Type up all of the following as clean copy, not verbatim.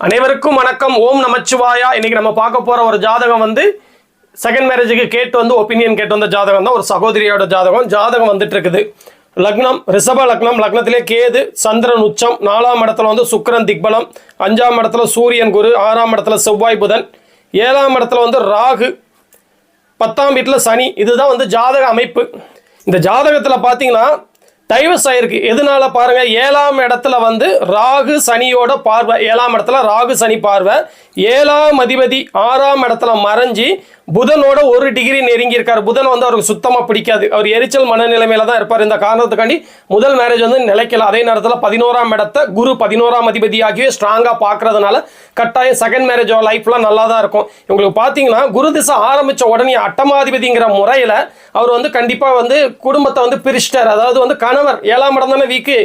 அனைவருக்கும் வணக்கம். ஓம் நமச்சிவாயா. இன்னைக்கு நம்ம பார்க்க போற ஒரு ஜாதகம் வந்து செகண்ட் மேரேஜுக்கு கேட்டு வந்து ஒப்பீனியன் கேட்டு வந்த ஜாதகம் தான். ஒரு சகோதரியோட ஜாதகம் வந்துட்டு இருக்குது. லக்னம் ரிஷப லக்னம், லக்னத்திலே கேது, சந்திரன் உச்சம், 4ஆம் இடத்துல வந்து சுக்கிரன் திக்பலம், 5ஆம் இடத்துல சூரியன் குரு, 6ஆம் இடத்துல செவ்வாய் புதன், 7ஆம் இடத்துல வந்து ராகு, 10ஆம் வீட்டில் சனி. இதுதான் வந்து ஜாதக அமைப்பு. இந்த ஜாதகத்தில் பார்த்தீங்கன்னா டைவர்ஸ் ஆயிருக்கு. எதனால பாருங்க, 7ஆம் இடத்துல வந்து ராகு சனியோட பார்வை, 7ஆம் இடத்துல ராகு சனி பார்வை, 7ஆம் அதிபதி 6ஆம் இடத்துல மறைஞ்சி புதனோட 1 டிகிரி நெருங்கி இருக்காரு. புதன் வந்து அவருக்கு சுத்தமாக பிடிக்காது. அவர் எரிச்சல் மனநிலைமையில தான் இருப்பார். இந்த காரணத்துக்காண்டி முதல் மேரேஜ் வந்து நிலைக்கல. அதே நேரத்தில் 11ஆம் இடத்தை குரு 11ஆம் அதிபதியாகியே ஸ்ட்ராங்காக பார்க்கறதுனால கட்டாயம் செகண்ட் மேரேஜ் லைஃப்லாம் நல்லா தான் இருக்கும். இவங்களுக்கு பார்த்தீங்கன்னா குரு திசை ஆரம்பித்த உடனே அட்டமாதிபதிங்கிற முறையில் அவர் வந்து கண்டிப்பாக வந்து குடும்பத்தை வந்து பிரிச்சிட்டார். அதாவது வந்து கணவர் 7ஆம் இடம் தானே வீக்கு,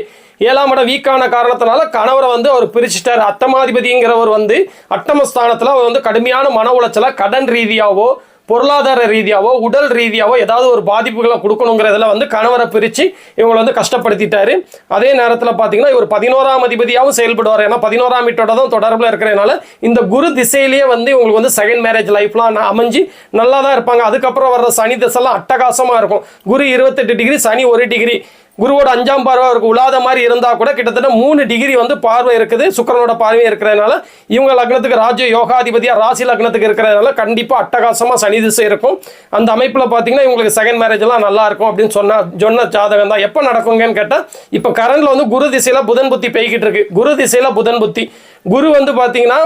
7ஆம் இடம் வீக்கான காரணத்தினால கணவரை வந்து அவர் பிரிச்சுட்டார். அட்டமாதிபதிங்கிறவர் வந்து அட்டமஸ்தானத்தில் அவர் வந்து கடுமையான மன உளைச்சலை கடன் ரீதியாவோ பொருளாதார ரீதியாவோ உடல் ரீதியாவோ ஏதாவது ஒரு பாதிப்புகளை கொடுக்கணுங்கிறதுல வந்து கணவரை பிரித்து இவங்களை வந்து கஷ்டப்படுத்திட்டாரு. அதே நேரத்தில் பார்த்தீங்கன்னா இவர் 11ஆம் அதிபதியாகவும் செயல்படுவார். ஏன்னா 11ஆம் வீட்டோட தான் தொடர்பில் இருக்கிறதுனால இந்த குரு திசையிலேயே வந்து இவங்களுக்கு வந்து செகண்ட் மேரேஜ் லைஃப்லாம் அமைஞ்சு நல்லா தான் இருப்பாங்க. அதுக்கப்புறம் வர்ற சனி திசைலாம் அட்டகாசமாக இருக்கும். குரு 28 டிகிரி, சனி 1 டிகிரி. குருவோட 5ஆம் பார்வை அவருக்கு உலாத மாதிரி இருந்தால் கூட கிட்டத்தட்ட 3 டிகிரி வந்து பார்வை இருக்குது. சுக்கிரனோட பார்வையும் இருக்கிறதுனால இவங்க லக்னத்துக்கு ராஜ யோகாதிபதியாக ராசி லக்னத்துக்கு இருக்கிறதுனால கண்டிப்பாக அட்டகாசமாக சனி திசை இருக்கும். அந்த அமைப்பில் பார்த்தீங்கன்னா இவங்களுக்கு செகண்ட் மேரேஜ்லாம் நல்லா இருக்கும் அப்படின்னு சொன்ன ஜாதகம் தான். எப்போ நடக்குங்கன்னு கேட்டால் இப்போ கரண்டில் வந்து குரு திசையில் புதன் புத்தி பெய்கிட்டு இருக்கு. குரு திசையில் புதன் புத்தி. குரு வந்து பார்த்தீங்கன்னா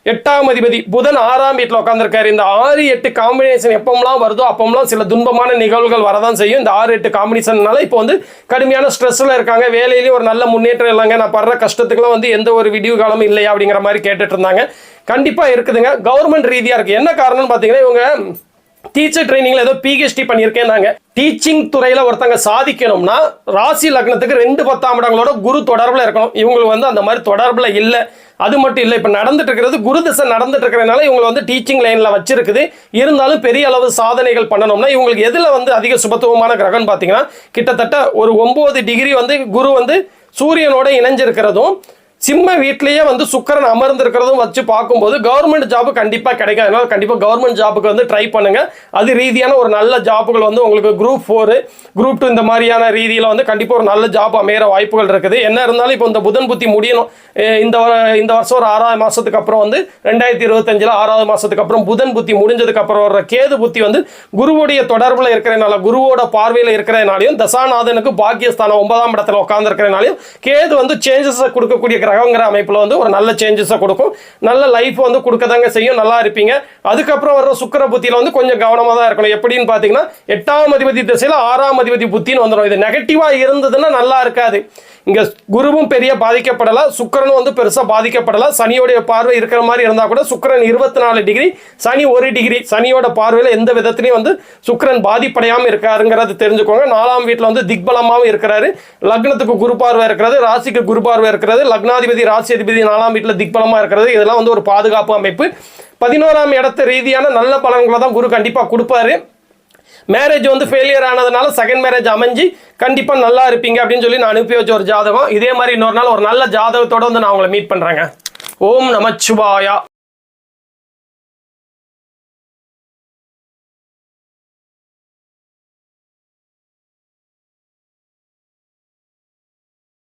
8ஆம் அதிபதி, புதன் 6ஆம் வீட்டில் உட்காந்துருக்காரு. இந்த 6-8 காம்பினேஷன் எப்போம்லாம் வருதோ அப்போம்லாம் சில துன்பமான நிகழ்வுகள் வரதான் செய்யும். இந்த 6-8 காம்பினேஷன்னால இப்போ வந்து கடுமையான ஸ்ட்ரெஸ்ஸில் இருக்காங்க. வேலையிலேயும் ஒரு நல்ல முன்னேற்றம் இல்லைங்க, நான் படுற கஷ்டத்துக்குலாம் வந்து எந்த ஒரு விடிவு காலமும் இல்லையா அப்படிங்கிற மாதிரி கேட்டுட்டு இருந்தாங்க. கண்டிப்பாக இருக்குதுங்க. கவர்மெண்ட் ரீதியாக இருக்குது. என்ன காரணம்னு பார்த்தீங்கன்னா இவங்க டீச்சர் ட்ரைனிங்ல ஏதோ பிஹெச்டி பண்ணியிருக்கேன். நாங்கள் டீச்சிங் துறையில் ஒருத்தங்க சாதிக்கணும்னா ராசி லக்னத்துக்கு 2 10ஆம் இடங்களோட குரு தொடர்பில் இருக்கணும். இவங்களுக்கு வந்து அந்த மாதிரி தொடர்பில் இல்லை. அது மட்டும் இல்லை, இப்போ நடந்துட்டு இருக்கிறது குரு திசை நடந்துட்டு இருக்கிறதுனால இவங்களை வந்து டீச்சிங் லைனில் வச்சிருக்குது. இருந்தாலும் பெரிய அளவு சாதனைகள் பண்ணணும்னா இவங்களுக்கு எதில் வந்து அதிக சுபத்துவமான கிரகம்னு பார்த்தீங்கன்னா கிட்டத்தட்ட ஒரு 9 டிகிரி வந்து குரு வந்து சூரியனோட இணைஞ்சிருக்கிறதும் சிம்ம வீட்லேயே வந்து சுக்கிரன் அமர்ந்திருக்கிறதும் வச்சு பார்க்கும்போது கவர்மெண்ட் ஜாப்பு கண்டிப்பாக கிடைக்கும். அதனால் கண்டிப்பாக கவர்மெண்ட் ஜாப்புக்கு வந்து ட்ரை பண்ணுங்கள். அது ரீதியான ஒரு நல்ல ஜாப்புகள் வந்து உங்களுக்கு குரூப் 4 குரூப் 2 இந்த மாதிரியான ரீதியில் வந்து கண்டிப்பாக ஒரு நல்ல ஜாப் அமைகிற வாய்ப்புகள் இருக்குது. என்ன இருந்தாலும் இப்போ இந்த புதன் புத்தி முடியணும். இந்த வருஷம் ஒரு 6ஆவது மாதத்துக்கு அப்புறம் வந்து 2025 6ஆவது மாதத்துக்கு அப்புறம் புதன் புத்தி முடிஞ்சதுக்கு அப்புறம் வர்ற கேது புத்தி வந்து குருவுடைய தொடர்பில் இருக்கிறதுனால குருவோட பார்வையில் இருக்கிறதுனாலையும் தசாநாதனுக்கு பாக்கியஸ்தானம் 9ஆம் இடத்துல உட்கார்ந்து இருக்கிறதுனாலையும் கேது வந்து சேஞ்சஸை கொடுக்கக்கூடிய கிரகங்கிற அமைப்பில் வந்து ஒரு நல்ல சேஞ்சஸை கொடுக்கும். நல்ல லைஃப் வந்து கொடுக்கதாங்க செய்யும். நல்லா இருப்பீங்க. அதுக்கப்புறம் வர்ற சுக்கிர புத்தியில் வந்து கொஞ்சம் கவனமாக தான் இருக்கணும். எப்படின்னு பார்த்தீங்கன்னா 8ஆம் அதிபதி திசையில் 6ஆம் அதிபதி புத்தின்னு வந்துடும். இது நெகட்டிவாக இருந்ததுன்னா நல்லா இருக்காது. இங்கே குருவும் பெரிய பாதிக்கப்படலை, சுக்கிரனும் வந்து பெருசாக பாதிக்கப்படலை. சனியோடைய பார்வை இருக்கிற மாதிரி இருந்தால் கூட சுக்கிரன் 24 டிகிரி, சனி 1 டிகிரி. சனியோட பார்வையில் எந்த விதத்துலையும் வந்து சுக்கிரன் பாதிப்படையாமல் இருக்காருங்கிறது தெரிஞ்சுக்கோங்க. 4ஆம் வீட்டில் வந்து திக்பலமாகவும் இருக்கிறாரு. லக்னத்துக்கு குரு பார்வை இருக்கிறது, ராசிக்கு குரு பார்வை இருக்கிறது, லக்னாதிபதி ராசி அதிபதி 4ஆம் வீட்டில் திக்பலமாக இருக்கிறது. இதெல்லாம் வந்து ஒரு பாதுகாப்பு அமைப்பு. 11ஆம் இடத்து ரீதியான நல்ல பலன்களை தான் குரு கண்டிப்பாக கொடுப்பாரு. மேரேஜ் வந்து ஃபெயிலியர் ஆனதுனால செகண்ட் மேரேஜ் அமைஞ்சு கண்டிப்பாக நல்லா இருப்பீங்க அப்படின்னு சொல்லி நான் அனுப்பி வச்ச ஒரு ஜாதகம். இதே மாதிரி இன்னொரு நாள் ஒரு நல்ல ஜாதகத்தோடு வந்து நான் உங்களை மீட் பண்ணுறேங்க. ஓம் நமச்சிவாயா.